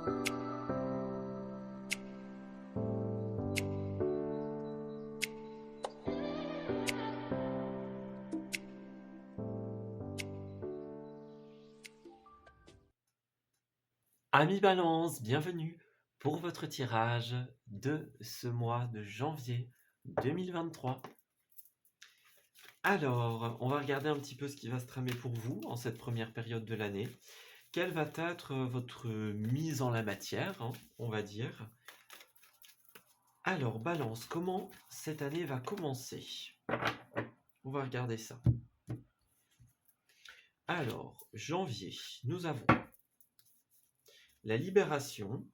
Amis Balance, bienvenue pour votre tirage de ce mois de janvier 2023. Alors, on va regarder un petit peu ce qui va se tramer pour vous en cette première période de l'année. Quelle va être votre mise en la matière, on va dire. Alors, Balance, comment cette année va commencer? On va regarder ça. Alors, janvier, nous avons la libération,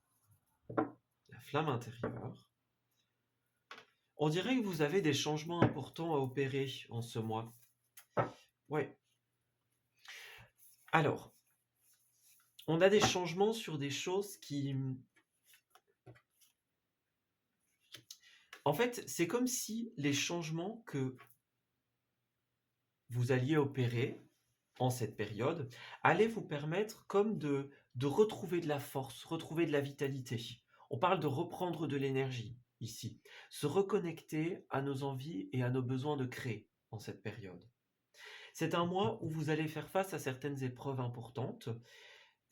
la flamme intérieure. On dirait que vous avez des changements importants à opérer en ce mois. Ouais. Alors, on a des changements sur des choses qui... En fait, c'est comme si les changements que vous alliez opérer en cette période allaient vous permettre comme de retrouver de la force, retrouver de la vitalité. On parle de reprendre de l'énergie ici, se reconnecter à nos envies et à nos besoins de créer en cette période. C'est un mois où vous allez faire face à certaines épreuves importantes.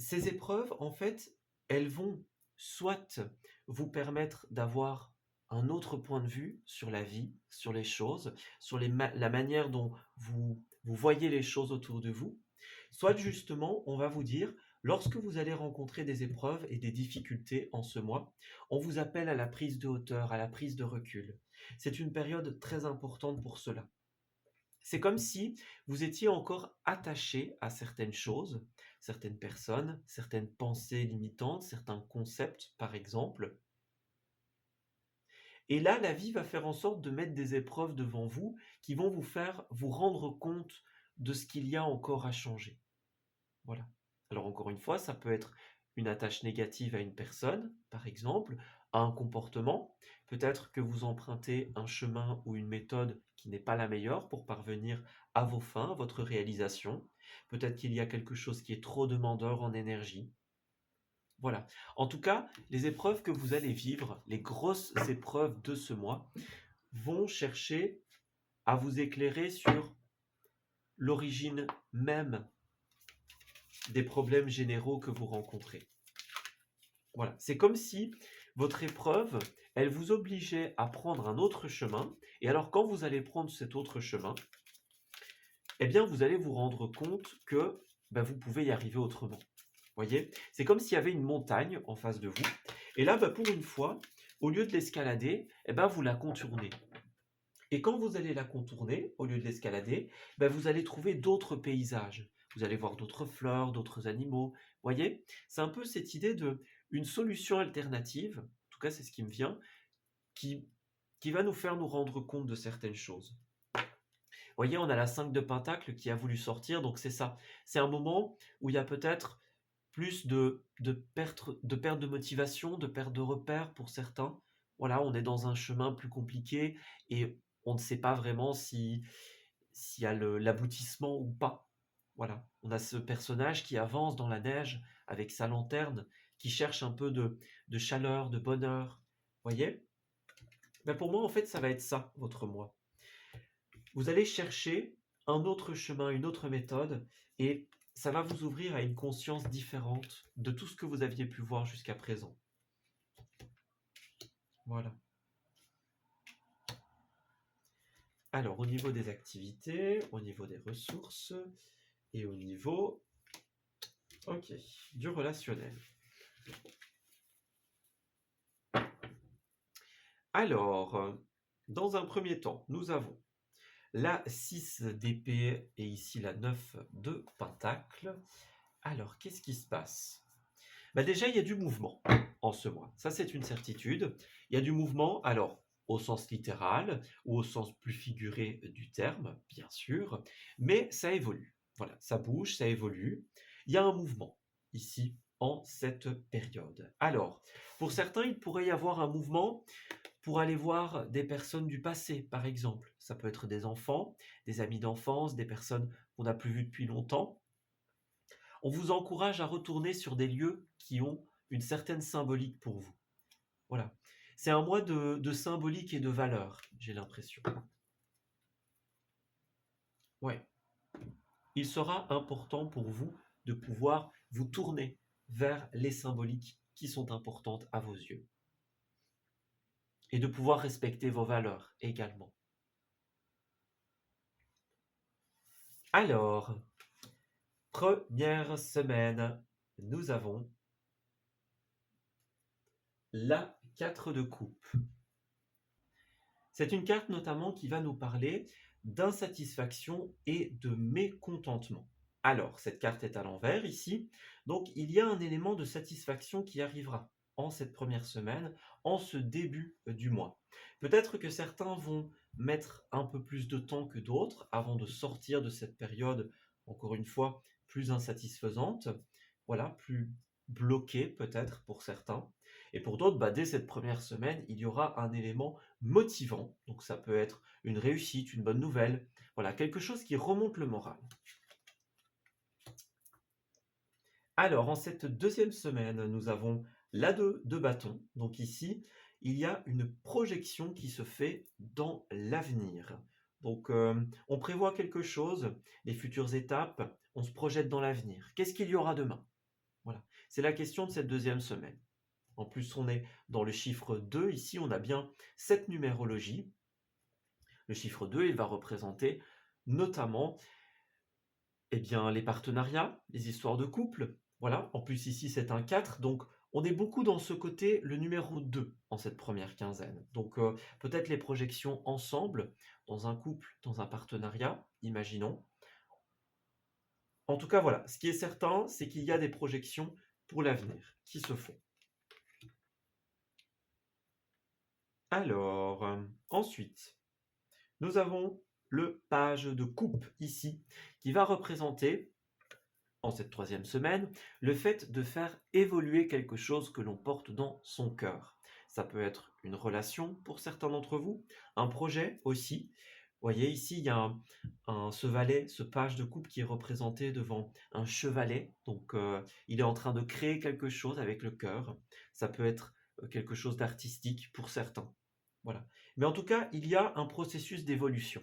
Ces épreuves, en fait, elles vont soit vous permettre d'avoir un autre point de vue sur la vie, sur les choses, sur la manière dont vous voyez les choses autour de vous, soit justement, on va vous dire, lorsque vous allez rencontrer des épreuves et des difficultés en ce mois, on vous appelle à la prise de hauteur, à la prise de recul. C'est une période très importante pour cela. C'est comme si vous étiez encore attaché à certaines choses, certaines personnes, certaines pensées limitantes, certains concepts, par exemple. Et là, la vie va faire en sorte de mettre des épreuves devant vous qui vont vous faire vous rendre compte de ce qu'il y a encore à changer. Voilà. Alors encore une fois, ça peut être une attache négative à une personne, par exemple, à un comportement. Peut-être que vous empruntez un chemin ou une méthode qui n'est pas la meilleure pour parvenir à vos fins, à votre réalisation. Peut-être qu'il y a quelque chose qui est trop demandeur en énergie. Voilà. En tout cas, les épreuves que vous allez vivre, les grosses épreuves de ce mois, vont chercher à vous éclairer sur l'origine même des problèmes généraux que vous rencontrez. Voilà, c'est comme si votre épreuve, elle vous obligeait à prendre un autre chemin, et alors quand vous allez prendre cet autre chemin, eh bien vous allez vous rendre compte que vous pouvez y arriver autrement. Voyez, c'est comme s'il y avait une montagne en face de vous, et là, pour une fois, au lieu de l'escalader, vous la contournez. Et quand vous allez la contourner, au lieu de l'escalader, vous allez trouver d'autres paysages. Vous allez voir d'autres fleurs, d'autres animaux. Voyez, c'est un peu cette idée de une solution alternative, en tout cas c'est ce qui me vient, qui, qui va nous faire nous rendre compte de certaines choses. Voyez, on a la 5 de Pentacle qui a voulu sortir, donc c'est ça. C'est un moment où il y a peut-être plus de perte de motivation, de perte de repères pour certains. Voilà, on est dans un chemin plus compliqué et on ne sait pas vraiment s'il y a l'aboutissement ou pas. Voilà, on a ce personnage qui avance dans la neige avec sa lanterne, qui cherche un peu de chaleur, de bonheur. Voyez? Pour moi, en fait, ça va être ça, votre moi. Vous allez chercher un autre chemin, une autre méthode, et ça va vous ouvrir à une conscience différente de tout ce que vous aviez pu voir jusqu'à présent. Voilà. Alors, au niveau des activités, au niveau des ressources, et au niveau, du relationnel. Alors, dans un premier temps, nous avons la 6 d'épée et ici la 9 de pentacle. Alors, qu'est-ce qui se passe? Déjà, il y a du mouvement en ce mois. Ça, c'est une certitude. Il y a du mouvement, alors, au sens littéral ou au sens plus figuré du terme, bien sûr, mais ça évolue. Voilà, ça bouge, ça évolue. Il y a un mouvement ici en cette période. Alors, pour certains, il pourrait y avoir un mouvement pour aller voir des personnes du passé, par exemple. Ça peut être des enfants, des amis d'enfance, des personnes qu'on n'a plus vues depuis longtemps. On vous encourage à retourner sur des lieux qui ont une certaine symbolique pour vous. Voilà. C'est un mois de symbolique et de valeur, j'ai l'impression. Ouais. Il sera important pour vous de pouvoir vous tourner vers les symboliques qui sont importantes à vos yeux. Et de pouvoir respecter vos valeurs également. Alors, première semaine, nous avons la 4 de coupe. C'est une carte notamment qui va nous parler d'insatisfaction et de mécontentement. Alors, cette carte est à l'envers ici, donc il y a un élément de satisfaction qui arrivera en cette première semaine, en ce début du mois. Peut-être que certains vont mettre un peu plus de temps que d'autres avant de sortir de cette période, encore une fois, plus insatisfaisante, voilà, plus bloquée peut-être pour certains. Et pour d'autres, dès cette première semaine, il y aura un élément motivant. Donc ça peut être une réussite, une bonne nouvelle, voilà, quelque chose qui remonte le moral. Alors, en cette deuxième semaine, nous avons la 2 de bâton. Donc ici, il y a une projection qui se fait dans l'avenir. Donc, on prévoit quelque chose, les futures étapes, on se projette dans l'avenir. Qu'est-ce qu'il y aura demain? Voilà, c'est la question de cette deuxième semaine. En plus, on est dans le chiffre 2. Ici, on a bien cette numérologie. Le chiffre 2, il va représenter notamment les partenariats, les histoires de couple. Voilà, en plus ici c'est un 4, donc on est beaucoup dans ce côté, le numéro 2 en cette première quinzaine. Donc peut-être les projections ensemble, dans un couple, dans un partenariat, imaginons. En tout cas, voilà, ce qui est certain, c'est qu'il y a des projections pour l'avenir qui se font. Alors, ensuite, nous avons le page de coupe ici, qui va représenter, en cette troisième semaine, le fait de faire évoluer quelque chose que l'on porte dans son cœur. Ça peut être une relation pour certains d'entre vous, un projet aussi. Vous voyez ici, il y a ce valet, ce page de coupe qui est représenté devant un chevalet. Donc, il est en train de créer quelque chose avec le cœur. Ça peut être quelque chose d'artistique pour certains. Voilà. Mais en tout cas, il y a un processus d'évolution,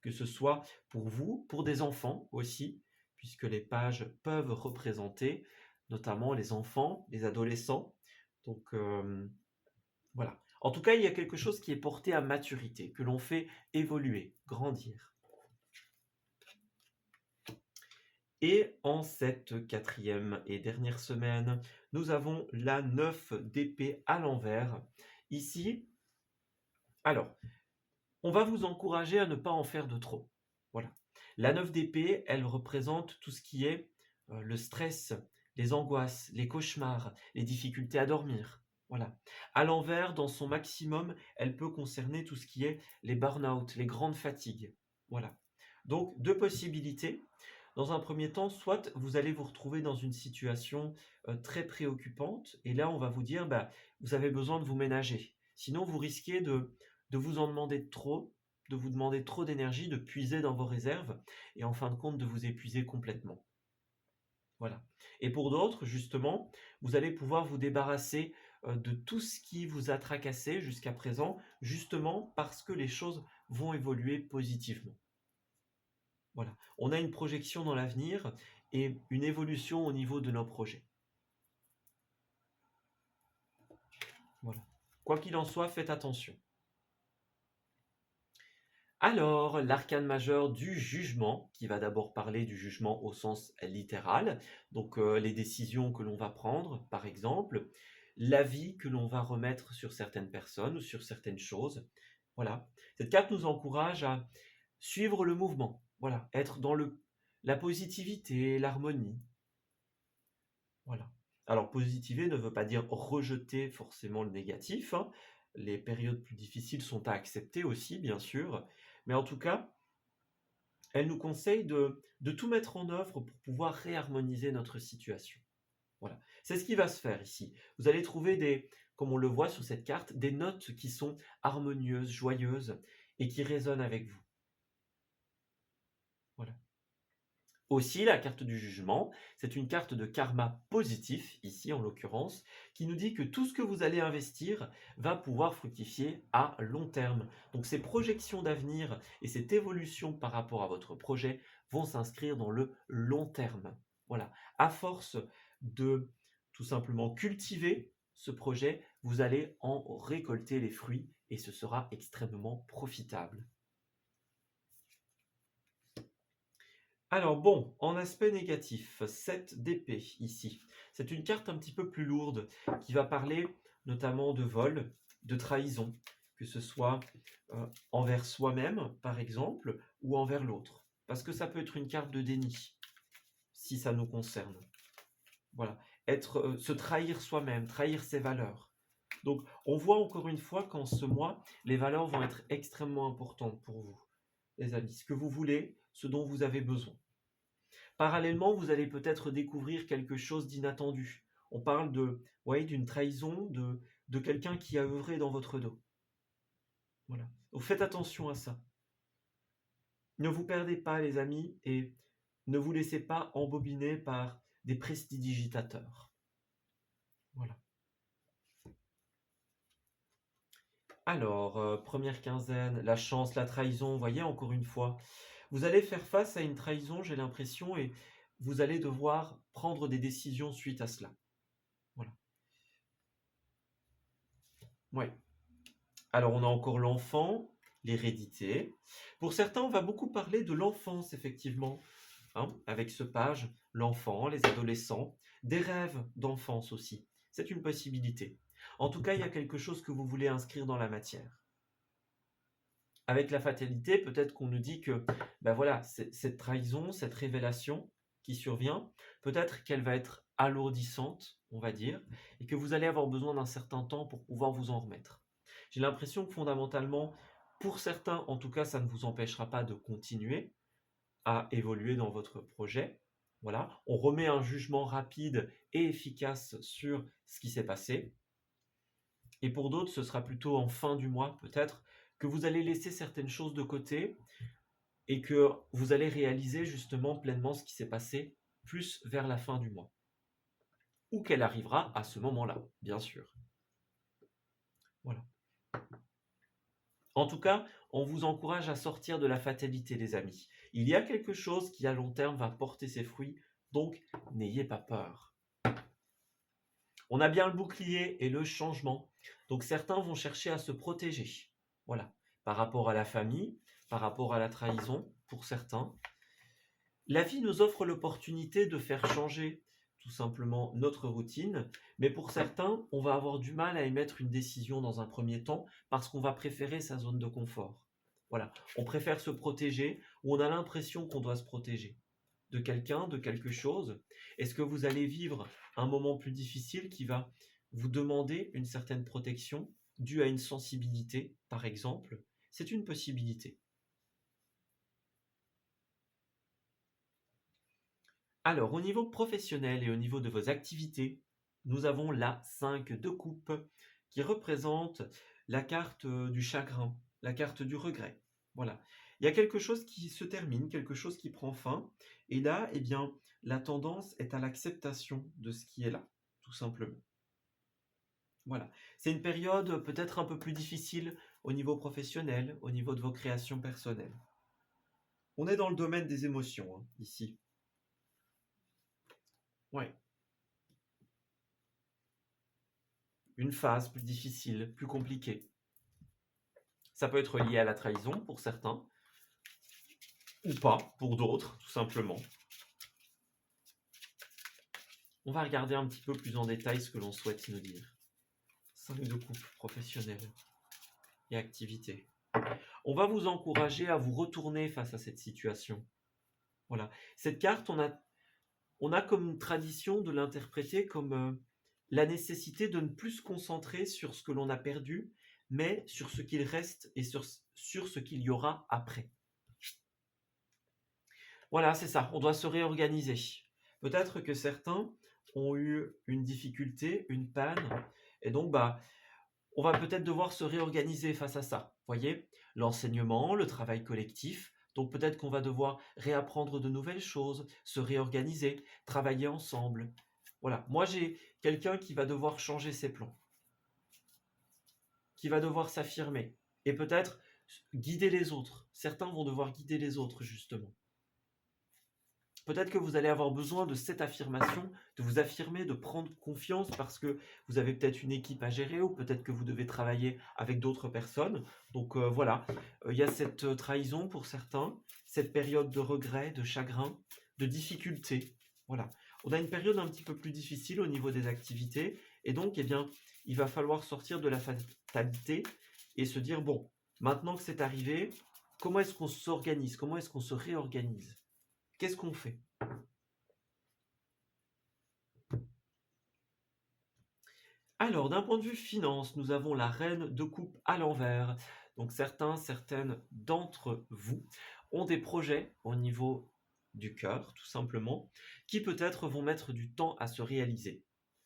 que ce soit pour vous, pour des enfants aussi, puisque les pages peuvent représenter notamment les enfants, les adolescents. Donc voilà. En tout cas, il y a quelque chose qui est porté à maturité, que l'on fait évoluer, grandir. Et en cette quatrième et dernière semaine, nous avons la 9 d'épée à l'envers. Ici, alors, on va vous encourager à ne pas en faire de trop. Voilà. La 9 d'épée, elle représente tout ce qui est le stress, les angoisses, les cauchemars, les difficultés à dormir. Voilà. À l'envers, dans son maximum, elle peut concerner tout ce qui est les burn-out, les grandes fatigues. Voilà. Donc, deux possibilités. Dans un premier temps, soit vous allez vous retrouver dans une situation très préoccupante, et là, on va vous dire, vous avez besoin de vous ménager. Sinon, vous risquez de vous en demander trop, de vous demander trop d'énergie, de puiser dans vos réserves, et en fin de compte, de vous épuiser complètement. Voilà. Et pour d'autres, justement, vous allez pouvoir vous débarrasser de tout ce qui vous a tracassé jusqu'à présent, justement parce que les choses vont évoluer positivement. Voilà. On a une projection dans l'avenir et une évolution au niveau de nos projets. Voilà. Quoi qu'il en soit, faites attention. Alors, l'arcane majeur du jugement, qui va d'abord parler du jugement au sens littéral, donc les décisions que l'on va prendre, par exemple, l'avis que l'on va remettre sur certaines personnes ou sur certaines choses. Voilà. Cette carte nous encourage à suivre le mouvement, voilà, être dans la positivité, l'harmonie. Voilà. Alors, positiver ne veut pas dire rejeter forcément le négatif, hein. Les périodes plus difficiles sont à accepter aussi, bien sûr. Mais en tout cas, elle nous conseille de tout mettre en œuvre pour pouvoir réharmoniser notre situation. Voilà. C'est ce qui va se faire ici. Vous allez trouver comme on le voit sur cette carte, des notes qui sont harmonieuses, joyeuses et qui résonnent avec vous. Voilà. Aussi, la carte du jugement, c'est une carte de karma positif, ici en l'occurrence, qui nous dit que tout ce que vous allez investir va pouvoir fructifier à long terme. Donc ces projections d'avenir et cette évolution par rapport à votre projet vont s'inscrire dans le long terme. Voilà. À force de tout simplement cultiver ce projet, vous allez en récolter les fruits et ce sera extrêmement profitable. Alors bon, en aspect négatif, 7 d'épée ici. C'est une carte un petit peu plus lourde qui va parler notamment de vol, de trahison, que ce soit envers soi-même par exemple ou envers l'autre. Parce que ça peut être une carte de déni si ça nous concerne. Voilà, se trahir soi-même, trahir ses valeurs. Donc on voit encore une fois qu'en ce mois, les valeurs vont être extrêmement importantes pour vous, les amis. Ce que vous voulez, ce dont vous avez besoin. Parallèlement, vous allez peut-être découvrir quelque chose d'inattendu. On parle d'une trahison de quelqu'un qui a œuvré dans votre dos. Voilà. Donc faites attention à ça. Ne vous perdez pas, les amis, et ne vous laissez pas embobiner par des prestidigitateurs. Voilà. Alors, première quinzaine, la chance, la trahison, vous voyez, encore une fois, vous allez faire face à une trahison, j'ai l'impression, et vous allez devoir prendre des décisions suite à cela. Voilà. Ouais. Alors, on a encore l'enfant, l'hérédité. Pour certains, on va beaucoup parler de l'enfance, effectivement, hein, avec ce page, l'enfant, les adolescents, des rêves d'enfance aussi. C'est une possibilité. En tout cas, il y a quelque chose que vous voulez inscrire dans la matière. Avec la fatalité, peut-être qu'on nous dit que ben voilà, cette trahison, cette révélation qui survient, peut-être qu'elle va être alourdissante, on va dire, et que vous allez avoir besoin d'un certain temps pour pouvoir vous en remettre. J'ai l'impression que fondamentalement, pour certains, en tout cas, ça ne vous empêchera pas de continuer à évoluer dans votre projet. Voilà, on remet un jugement rapide et efficace sur ce qui s'est passé. Et pour d'autres, ce sera plutôt en fin du mois, peut-être, que vous allez laisser certaines choses de côté et que vous allez réaliser justement pleinement ce qui s'est passé plus vers la fin du mois. Ou qu'elle arrivera à ce moment-là, bien sûr. Voilà. En tout cas, on vous encourage à sortir de la fatalité, les amis. Il y a quelque chose qui, à long terme, va porter ses fruits, donc n'ayez pas peur. On a bien le bouclier et le changement. Donc certains vont chercher à se protéger. Voilà. Par rapport à la famille, par rapport à la trahison, pour certains. La vie nous offre l'opportunité de faire changer tout simplement notre routine, mais pour certains, on va avoir du mal à émettre une décision dans un premier temps parce qu'on va préférer sa zone de confort. Voilà, on préfère se protéger ou on a l'impression qu'on doit se protéger de quelqu'un, de quelque chose. Est-ce que vous allez vivre un moment plus difficile qui va vous demander une certaine protection due à une sensibilité, par exemple? C'est une possibilité. Alors, au niveau professionnel et au niveau de vos activités, nous avons la 5 de coupe qui représente la carte du chagrin, la carte du regret. Voilà. Il y a quelque chose qui se termine, quelque chose qui prend fin. Et là, eh bien, la tendance est à l'acceptation de ce qui est là, tout simplement. Voilà. C'est une période peut-être un peu plus difficile au niveau professionnel, au niveau de vos créations personnelles. On est dans le domaine des émotions, hein, ici. Ouais. Une phase plus difficile, plus compliquée. Ça peut être lié à la trahison pour certains, ou pas pour d'autres, tout simplement. On va regarder un petit peu plus en détail ce que l'on souhaite nous dire. 5 de coupe professionnel et activité. On va vous encourager à vous retourner face à cette situation. Voilà. Cette carte, on a comme tradition de l'interpréter comme la nécessité de ne plus se concentrer sur ce que l'on a perdu, mais sur ce qu'il reste et sur ce qu'il y aura après. Voilà, c'est ça, on doit se réorganiser. Peut-être que certains ont eu une difficulté, une panne, et donc on va peut-être devoir se réorganiser face à ça. Voyez, l'enseignement, le travail collectif, Donc peut-être qu'on va devoir réapprendre de nouvelles choses, se réorganiser, travailler ensemble. Voilà, moi j'ai quelqu'un qui va devoir changer ses plans, qui va devoir s'affirmer et peut-être guider les autres. Certains vont devoir guider les autres, justement. Peut-être que vous allez avoir besoin de cette affirmation, de vous affirmer, de prendre confiance parce que vous avez peut-être une équipe à gérer ou peut-être que vous devez travailler avec d'autres personnes. Donc voilà, il y a cette trahison pour certains, cette période de regret, de chagrin, de difficulté. Voilà. On a une période un petit peu plus difficile au niveau des activités et donc eh bien, il va falloir sortir de la fatalité et se dire bon, maintenant que c'est arrivé, comment est-ce qu'on s'organise? Comment est-ce qu'on se réorganise? Qu'est-ce qu'on fait? Alors, d'un point de vue finance, nous avons la reine de coupe à l'envers. Donc certaines d'entre vous ont des projets au niveau du cœur, tout simplement, qui peut-être vont mettre du temps à se réaliser.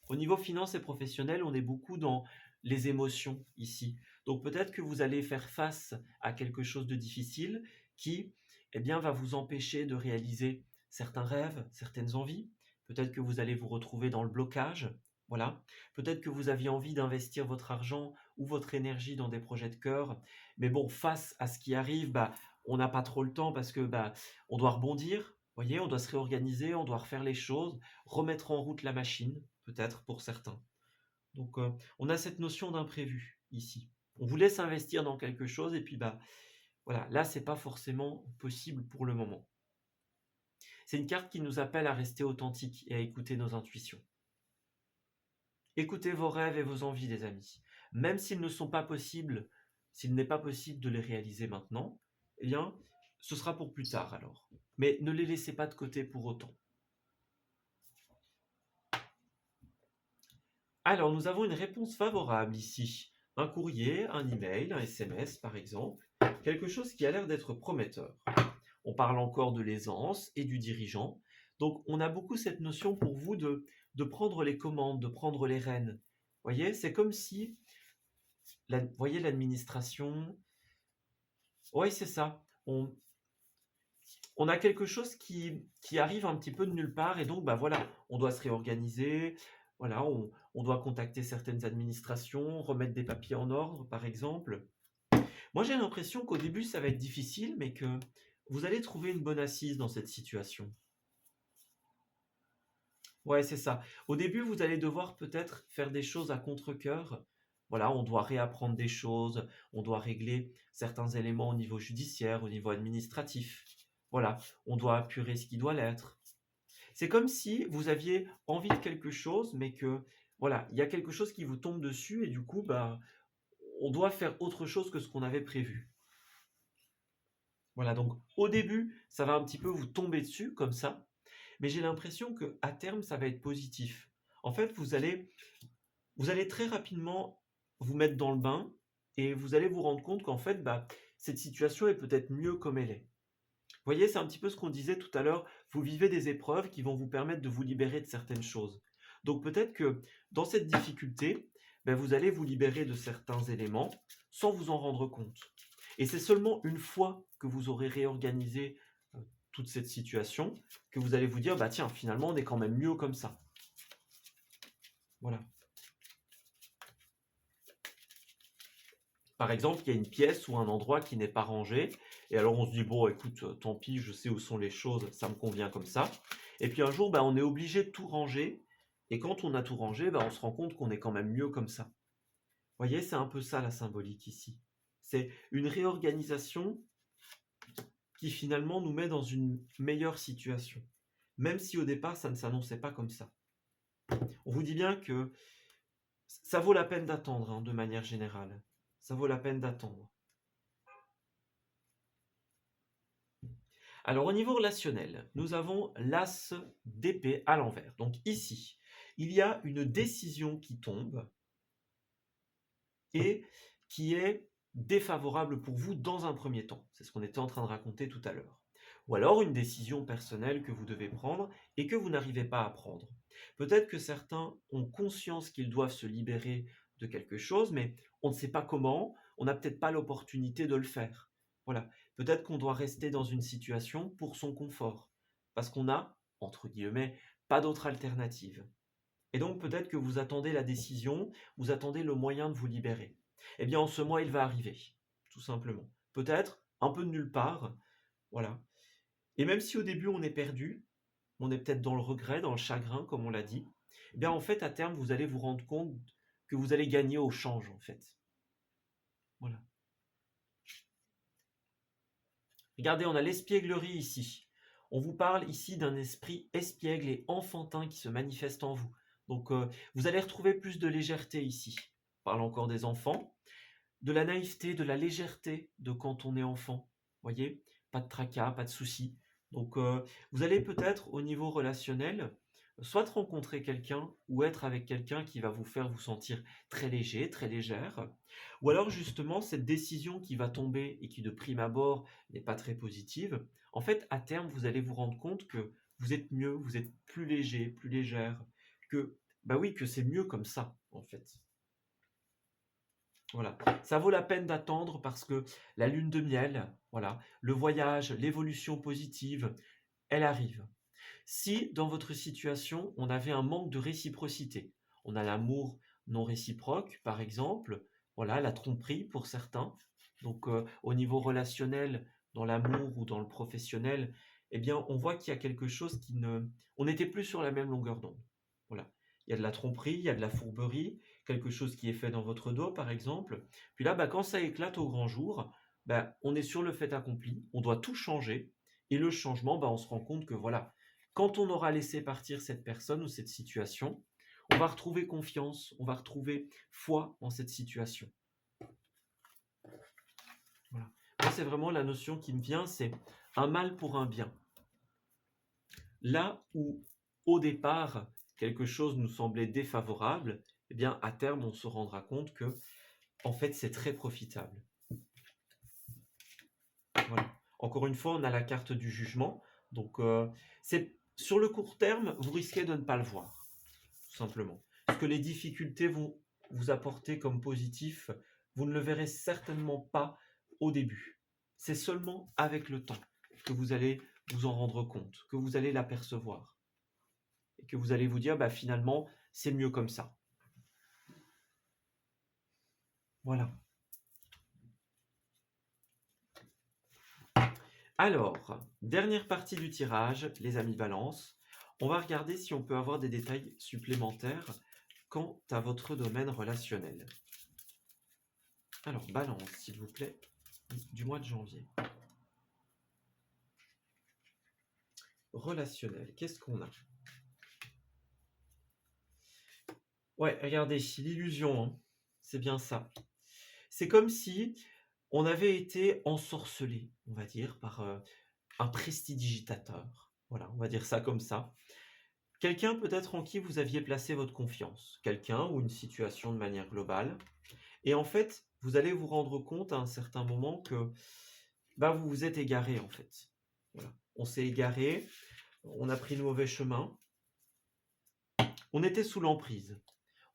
Au niveau finance et professionnel, on est beaucoup dans les émotions ici. Donc peut-être que vous allez faire face à quelque chose de difficile qui, eh bien, va vous empêcher de réaliser certains rêves, certaines envies. Peut-être que vous allez vous retrouver dans le blocage. Voilà. Peut-être que vous aviez envie d'investir votre argent ou votre énergie dans des projets de cœur, mais bon, face à ce qui arrive, bah, on n'a pas trop le temps parce que bah, on doit rebondir, voyez, on doit se réorganiser, on doit refaire les choses, remettre en route la machine, peut-être pour certains. Donc, on a cette notion d'imprévu ici. On vous laisse investir dans quelque chose et puis bah voilà, là c'est pas forcément possible pour le moment. C'est une carte qui nous appelle à rester authentique et à écouter nos intuitions. Écoutez vos rêves et vos envies, les amis. Même s'ils ne sont pas possibles, s'il n'est pas possible de les réaliser maintenant, eh bien, ce sera pour plus tard alors. Mais ne les laissez pas de côté pour autant. Alors, nous avons une réponse favorable ici. Un courrier, un email, un SMS par exemple. Quelque chose qui a l'air d'être prometteur. On parle encore de l'aisance et du dirigeant. Donc, on a beaucoup cette notion pour vous de prendre les commandes, de prendre les rênes. Vous voyez, c'est comme si, voyez l'administration. Oui, c'est ça. On a quelque chose qui arrive un petit peu de nulle part et donc, bah voilà, on doit se réorganiser. Voilà, on doit contacter certaines administrations, remettre des papiers en ordre, par exemple. Moi, j'ai l'impression qu'au début, ça va être difficile, mais que vous allez trouver une bonne assise dans cette situation. Ouais, c'est ça. Au début, vous allez devoir peut-être faire des choses à contre-cœur. Voilà, on doit réapprendre des choses, on doit régler certains éléments au niveau judiciaire, au niveau administratif. Voilà, on doit apurer ce qui doit l'être. C'est comme si vous aviez envie de quelque chose, mais que voilà, il y a quelque chose qui vous tombe dessus et du coup, bah, on doit faire autre chose que ce qu'on avait prévu. Voilà, donc au début, ça va un petit peu vous tomber dessus comme ça, mais j'ai l'impression que à terme, ça va être positif. En fait, vous allez très rapidement vous mettre dans le bain et vous allez vous rendre compte qu'en fait, bah, cette situation est peut-être mieux comme elle est. Vous voyez, c'est un petit peu ce qu'on disait tout à l'heure, vous vivez des épreuves qui vont vous permettre de vous libérer de certaines choses. Donc peut-être que dans cette difficulté, ben, vous allez vous libérer de certains éléments sans vous en rendre compte. Et c'est seulement une fois que vous aurez réorganisé toute cette situation que vous allez vous dire, bah tiens, finalement, on est quand même mieux comme ça. Voilà. Par exemple, il y a une pièce ou un endroit qui n'est pas rangé, et alors on se dit, bon, écoute, tant pis, je sais où sont les choses, ça me convient comme ça. Et puis un jour, bah, on est obligé de tout ranger, et quand on a tout rangé, bah, on se rend compte qu'on est quand même mieux comme ça. Vous voyez, c'est un peu ça la symbolique ici. C'est une réorganisation qui finalement nous met dans une meilleure situation, même si au départ, ça ne s'annonçait pas comme ça. On vous dit bien que ça vaut la peine d'attendre, hein, de manière générale. Ça vaut la peine d'attendre. Alors au niveau relationnel, nous avons l'as d'épée à l'envers. Donc ici, il y a une décision qui tombe et qui est défavorable pour vous dans un premier temps. C'est ce qu'on était en train de raconter tout à l'heure. Ou alors une décision personnelle que vous devez prendre et que vous n'arrivez pas à prendre. Peut-être que certains ont conscience qu'ils doivent se libérer de quelque chose, mais on ne sait pas comment, on n'a peut-être pas l'opportunité de le faire. Voilà. Peut-être qu'on doit rester dans une situation pour son confort, parce qu'on a, entre guillemets, pas d'autre alternative. Et donc peut-être que vous attendez la décision, vous attendez le moyen de vous libérer. Eh bien, en ce mois, il va arriver, tout simplement. Peut-être un peu de nulle part, voilà. Et même si au début on est perdu, on est peut-être dans le regret, dans le chagrin, comme on l'a dit, eh bien en fait, à terme, vous allez vous rendre compte que vous allez gagner au change, en fait. Voilà. Regardez, on a l'espièglerie ici. On vous parle ici d'un esprit espiègle et enfantin qui se manifeste en vous. Donc, vous allez retrouver plus de légèreté ici. On parle encore des enfants, de la naïveté, de la légèreté de quand on est enfant. Voyez, pas de tracas, pas de soucis. Donc, vous allez peut-être au niveau relationnel, soit rencontrer quelqu'un ou être avec quelqu'un qui va vous faire vous sentir très léger, très légère, ou alors justement cette décision qui va tomber et qui de prime abord n'est pas très positive. En fait, à terme, vous allez vous rendre compte que vous êtes mieux, vous êtes plus léger, plus légère, que bah oui, que c'est mieux comme ça, en fait. Voilà, ça vaut la peine d'attendre parce que la lune de miel, voilà, le voyage, l'évolution positive, elle arrive. Si dans votre situation, on avait un manque de réciprocité, on a l'amour non réciproque, par exemple, voilà, la tromperie pour certains, donc au niveau relationnel, dans l'amour ou dans le professionnel, eh bien, on voit qu'il y a quelque chose qui ne... On n'était plus sur la même longueur d'onde. Voilà. Il y a de la tromperie, il y a de la fourberie, quelque chose qui est fait dans votre dos, par exemple. Puis là, bah, quand ça éclate au grand jour, bah, on est sur le fait accompli, on doit tout changer, et le changement, bah, on se rend compte que voilà, quand on aura laissé partir cette personne ou cette situation, on va retrouver confiance, on va retrouver foi en cette situation. Voilà. Moi, c'est vraiment la notion qui me vient, c'est un mal pour un bien. Là où, au départ, quelque chose nous semblait défavorable, eh bien, à terme, on se rendra compte que, en fait, c'est très profitable. Voilà. Encore une fois, on a la carte du jugement. Donc, c'est sur le court terme, vous risquez de ne pas le voir, tout simplement. Ce que les difficultés vont vous apporter comme positif, vous ne le verrez certainement pas au début. C'est seulement avec le temps que vous allez vous en rendre compte, que vous allez l'apercevoir. Et que vous allez vous dire, bah, finalement, c'est mieux comme ça. Voilà. Alors, dernière partie du tirage, les amis Balance. On va regarder si on peut avoir des détails supplémentaires quant à votre domaine relationnel. Alors, Balance, s'il vous plaît, du mois de janvier. Relationnel, qu'est-ce qu'on a? Ouais, regardez, l'illusion, hein. C'est bien ça. C'est comme si on avait été ensorcelé, on va dire, par un prestidigitateur. Voilà, on va dire ça comme ça. Quelqu'un peut-être en qui vous aviez placé votre confiance, quelqu'un ou une situation de manière globale. Et en fait, vous allez vous rendre compte à un certain moment que bah, vous vous êtes égaré en fait. Voilà. On s'est égaré, on a pris le mauvais chemin, on était sous l'emprise.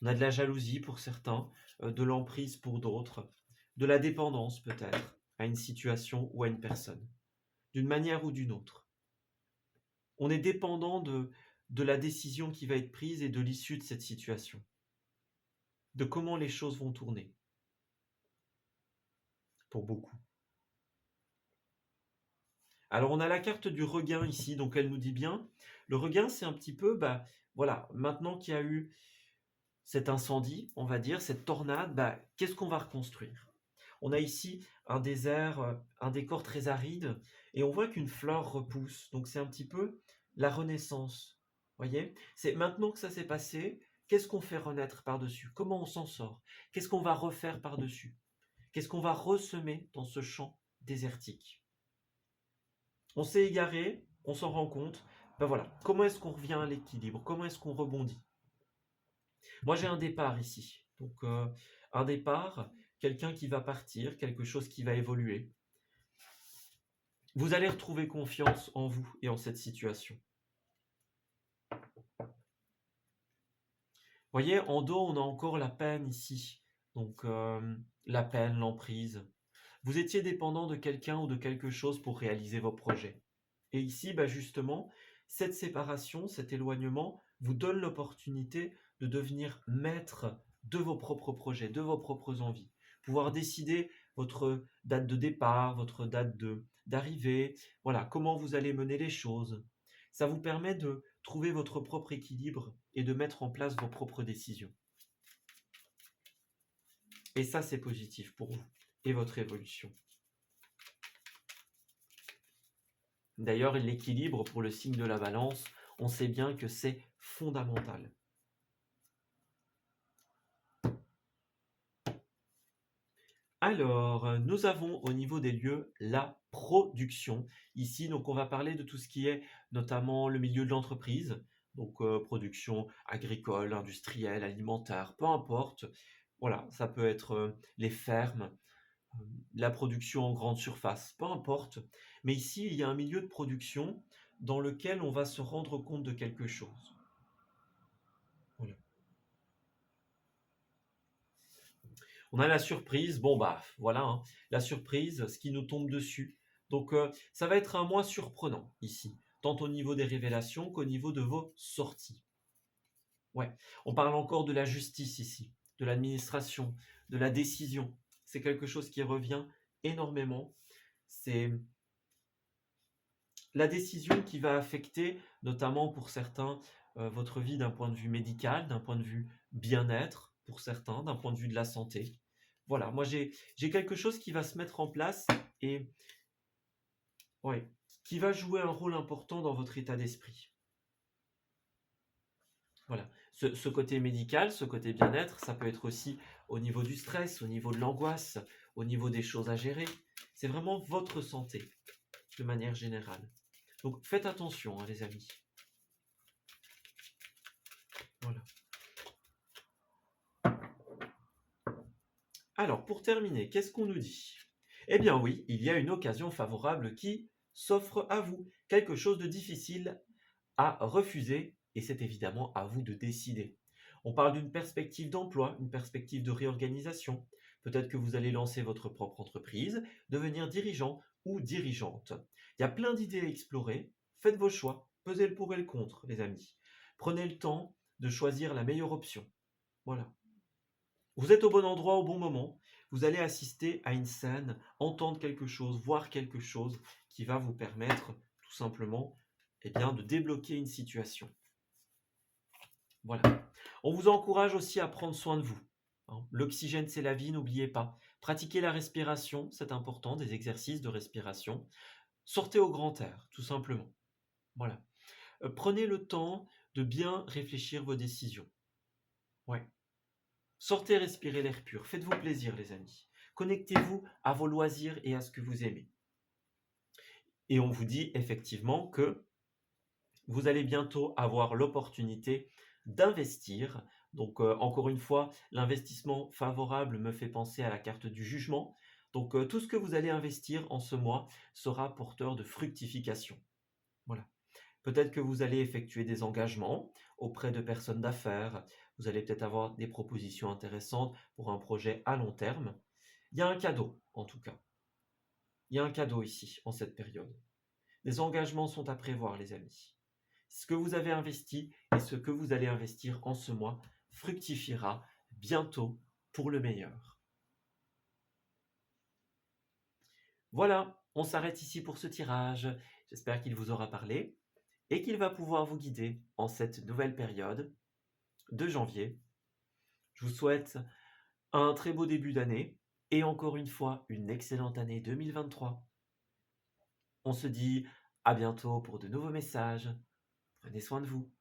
On a de la jalousie pour certains, de l'emprise pour d'autres, de la dépendance peut-être à une situation ou à une personne, d'une manière ou d'une autre. On est dépendant de la décision qui va être prise et de l'issue de cette situation, de comment les choses vont tourner, pour beaucoup. Alors on a la carte du regain ici, donc elle nous dit bien, le regain c'est un petit peu, bah voilà, maintenant qu'il y a eu cet incendie, on va dire, cette tornade, bah, qu'est-ce qu'on va reconstruire? On a ici un désert, un décor très aride, et on voit qu'une fleur repousse, donc c'est un petit peu la renaissance, voyez? C'est maintenant que ça s'est passé, qu'est-ce qu'on fait renaître par-dessus? Comment on s'en sort? Qu'est-ce qu'on va refaire par-dessus? Qu'est-ce qu'on va ressemer dans ce champ désertique? On s'est égaré, on s'en rend compte. Ben voilà, comment est-ce qu'on revient à l'équilibre? Comment est-ce qu'on rebondit? Moi, j'ai un départ ici. Donc, un départ, quelqu'un qui va partir, quelque chose qui va évoluer. Vous allez retrouver confiance en vous et en cette situation. Vous voyez, en dos, on a encore la peine ici. Donc, la peine, l'emprise. Vous étiez dépendant de quelqu'un ou de quelque chose pour réaliser vos projets. Et ici, justement, cette séparation, cet éloignement vous donne l'opportunité de devenir maître de vos propres projets, de vos propres envies. Pouvoir décider votre date de départ, votre date d'arrivée, voilà, comment vous allez mener les choses. Ça vous permet de trouver votre propre équilibre et de mettre en place vos propres décisions. Et ça, c'est positif pour vous et votre évolution. D'ailleurs, l'équilibre pour le signe de la Balance, on sait bien que c'est fondamental. Alors, nous avons au niveau des lieux la production. Ici, donc, on va parler de tout ce qui est notamment le milieu de l'entreprise, donc production agricole, industrielle, alimentaire, peu importe. Voilà, ça peut être les fermes, la production en grande surface, peu importe. Mais ici, il y a un milieu de production dans lequel on va se rendre compte de quelque chose. Voilà. On a la surprise, voilà, hein, la surprise, ce qui nous tombe dessus. Donc ça va être un mois surprenant ici, tant au niveau des révélations qu'au niveau de vos sorties. Ouais, on parle encore de la justice ici, de l'administration, de la décision. C'est quelque chose qui revient énormément. C'est la décision qui va affecter, notamment pour certains, votre vie d'un point de vue médical, d'un point de vue bien-être, pour certains, d'un point de vue de la santé. Voilà, moi j'ai quelque chose qui va se mettre en place et ouais, qui va jouer un rôle important dans votre état d'esprit. Voilà, ce côté médical, ce côté bien-être, ça peut être aussi au niveau du stress, au niveau de l'angoisse, au niveau des choses à gérer. C'est vraiment votre santé, de manière générale. Donc faites attention, hein, les amis. Voilà. Alors, pour terminer, qu'est-ce qu'on nous dit? Eh bien oui, il y a une occasion favorable qui s'offre à vous. Quelque chose de difficile à refuser, et c'est évidemment à vous de décider. On parle d'une perspective d'emploi, une perspective de réorganisation. Peut-être que vous allez lancer votre propre entreprise, devenir dirigeant ou dirigeante. Il y a plein d'idées à explorer. Faites vos choix, pesez le pour et le contre, les amis. Prenez le temps de choisir la meilleure option. Voilà. Vous êtes au bon endroit au bon moment. Vous allez assister à une scène, entendre quelque chose, voir quelque chose qui va vous permettre tout simplement de débloquer une situation. Voilà. On vous encourage aussi à prendre soin de vous. L'oxygène, c'est la vie, n'oubliez pas. Pratiquez la respiration, c'est important, des exercices de respiration. Sortez au grand air, tout simplement. Voilà. Prenez le temps de bien réfléchir vos décisions. Ouais. Sortez respirer l'air pur. Faites-vous plaisir, les amis. Connectez-vous à vos loisirs et à ce que vous aimez. Et on vous dit effectivement que vous allez bientôt avoir l'opportunité d'investir. Donc, encore une fois, l'investissement favorable me fait penser à la carte du jugement. Donc, tout ce que vous allez investir en ce mois sera porteur de fructification. Voilà. Peut-être que vous allez effectuer des engagements auprès de personnes d'affaires. Vous allez peut-être avoir des propositions intéressantes pour un projet à long terme. Il y a un cadeau, en tout cas. Il y a un cadeau ici, en cette période. Les engagements sont à prévoir, les amis. Ce que vous avez investi et ce que vous allez investir en ce mois fructifiera bientôt pour le meilleur. Voilà, on s'arrête ici pour ce tirage. J'espère qu'il vous aura parlé et qu'il va pouvoir vous guider en cette nouvelle période de janvier. Je vous souhaite un très beau début d'année et encore une fois une excellente année 2023. On se dit à bientôt pour de nouveaux messages. Prenez soin de vous.